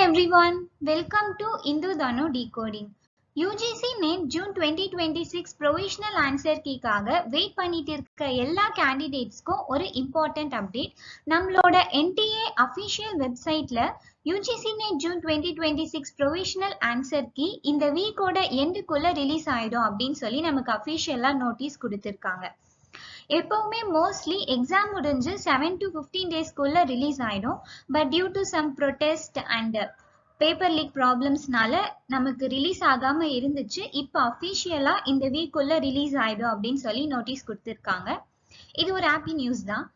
everyone, welcome to Indu Danu Decoding. UGC NET June 2026 provisional answer keyக்காக wait பண்ணிட்டு இருக்க எல்லா கேண்டிடேட்ஸ்க்கும் ஒரு இம்பார்ட்டன்ட் அப்டேட். நம்மளோட NTA அஃபிஷியல் வெப்சைட்ல UGC NET June 2026 provisional answer key இந்த வீக்கோட எண்டுக்குள்ள release ஆயிடும் அப்படின்னு சொல்லி நமக்கு அஃபிஷியலா நோட்டீஸ் கொடுத்திருக்காங்க. எப்பவுமே மோஸ்ட்லி எக்ஸாம் முடிஞ்சு 7 to 15 டேஸ்க்குள்ள ரிலீஸ் ஆயிடும். But due to some protest and paper leak ப்ராப்ளம்ஸ்னால நமக்கு ரிலீஸ் ஆகாம இருந்துச்சு. இப்போ அஃபிஷியலா இந்த வீக்குள்ள ரிலீஸ் ஆயிடும் அப்படின்னு சொல்லி நோட்டீஸ் கொடுத்துருக்காங்க. இது ஒரு ஹாப்பி நியூஸ் தான்.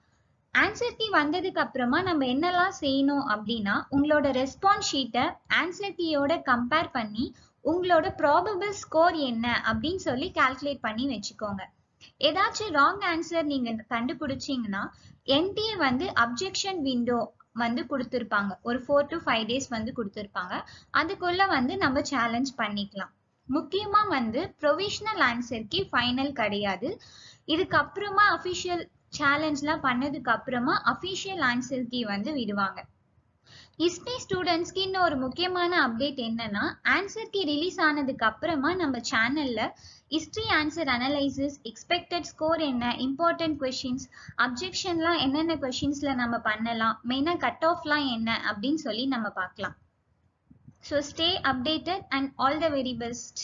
ஆன்சர் கீ வந்ததுக்கு அப்புறமா நம்ம என்னெல்லாம் செய்யணும் அப்படின்னா, உங்களோட ரெஸ்பான்ஸ் ஷீட்டை ஆன்சர் கீயோட கம்பேர் பண்ணி உங்களோட ப்ராபபிள் ஸ்கோர் என்ன அப்படின்னு சொல்லி கால்குலேட் பண்ணி வச்சுக்கோங்க. ஏதாச்சும் ராங் ஆன்சர் நீங்க கண்டுபிடிச்சீங்கன்னா NTA வந்து அப்ஜெக்ஷன் விண்டோ வந்து கொடுத்துருப்பாங்க. ஒரு 4 to 5 days வந்து கொடுத்துருப்பாங்க. அதுக்குள்ள வந்து நம்ம சேலஞ்ச் பண்ணிக்கலாம். முக்கியமா வந்து ப்ரொவிஷனல் ஆன்சர்க்கு ஃபைனல் கிடையாது. இதுக்கப்புறமா அஃபிஷியல் சேலஞ்ச்லாம் பண்ணதுக்கு அப்புறமா அஃபிஷியல் ஆன்சர்க்கு வந்து விடுவாங்க. ஹிஸ்டரி ஸ்டூடெண்ட்ஸ்க்கு இன்னும் ஒரு முக்கியமான அப்டேட் என்னன்னா, ஆன்சர் கீ ரிலீஸ் ஆனதுக்கு அப்புறமா நம்ம சேனல்ல history answer analysis, expected score என்ன, இம்பார்ட்டன்ட் கொஸ்டின்ஸ், அப்ஜெக்ஷன்லாம் என்னென்ன கொஸ்டின்ஸ்ல நம்ம பண்ணலாம், மெயினா கட் ஆஃப்லாம் என்ன அப்படின்னு சொல்லி நம்ம பார்க்கலாம். So stay updated and all the very best.